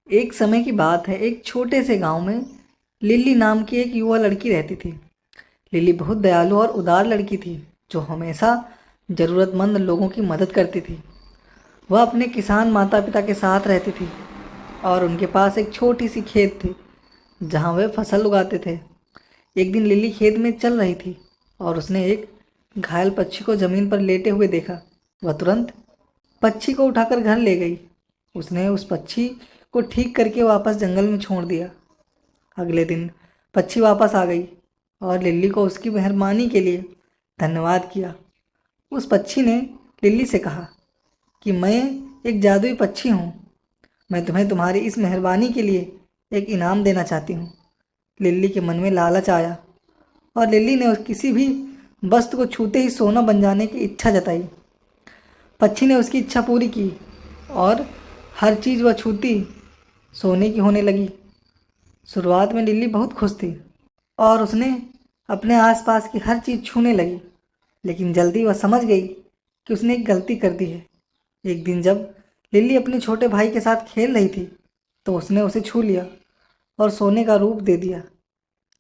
एक समय की बात है, एक छोटे से गांव में लिली नाम की एक युवा लड़की रहती थी। लिली बहुत दयालु और उदार लड़की थी, जो हमेशा ज़रूरतमंद लोगों की मदद करती थी। वह अपने किसान माता पिता के साथ रहती थी और उनके पास एक छोटी सी खेत थी, जहाँ वे फसल उगाते थे। एक दिन लिली खेत में चल रही थी और उसने एक घायल पक्षी को ज़मीन पर लेटे हुए देखा। वह तुरंत पक्षी को उठाकर घर ले गई। उसने उस पक्षी को ठीक करके वापस जंगल में छोड़ दिया। अगले दिन पक्षी वापस आ गई और लिली को उसकी मेहरबानी के लिए धन्यवाद किया। उस पक्षी ने लिली से कहा कि मैं एक जादुई पक्षी हूँ। मैं तुम्हें तुम्हारी इस मेहरबानी के लिए एक इनाम देना चाहती हूँ। लिली के मन में लालच आया और लिली ने किसी भी वस्तु को छूते ही सोना बन जाने की इच्छा जताई। पक्षी ने उसकी इच्छा पूरी की और हर चीज़ वह छूती सोने की होने लगी। शुरुआत में लिली बहुत खुश थी और उसने अपने आसपास की हर चीज़ छूने लगी, लेकिन जल्दी वह समझ गई कि उसने एक गलती कर दी है। एक दिन जब लिली अपने छोटे भाई के साथ खेल रही थी, तो उसने उसे छू लिया और सोने का रूप दे दिया।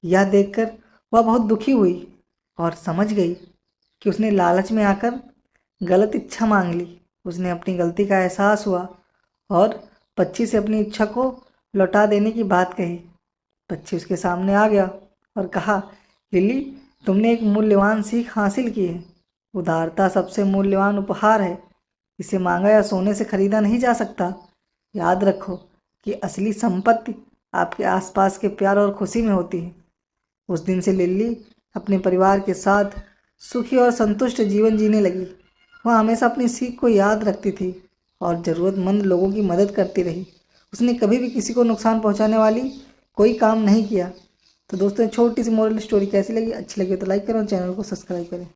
यह देखकर वह बहुत दुखी हुई और समझ गई कि उसने लालच में आकर गलत इच्छा मांग ली। उसने अपनी गलती का एहसास हुआ और पक्षी से अपनी इच्छा को लौटा देने की बात कही। पक्षी उसके सामने आ गया और कहा, लिली, तुमने एक मूल्यवान सीख हासिल की है। उदारता सबसे मूल्यवान उपहार है। इसे मांगा या सोने से खरीदा नहीं जा सकता। याद रखो कि असली संपत्ति आपके आसपास के प्यार और खुशी में होती है। उस दिन से लिली अपने परिवार के साथ सुखी और संतुष्ट जीवन जीने लगी। वह हमेशा अपनी सीख को याद रखती थी और ज़रूरतमंद लोगों की मदद करती रही। उसने कभी भी किसी को नुकसान पहुंचाने वाली कोई काम नहीं किया। तो दोस्तों, छोटी सी मोरल स्टोरी कैसी लगी? अच्छी लगी तो लाइक करें और चैनल को सब्सक्राइब करें।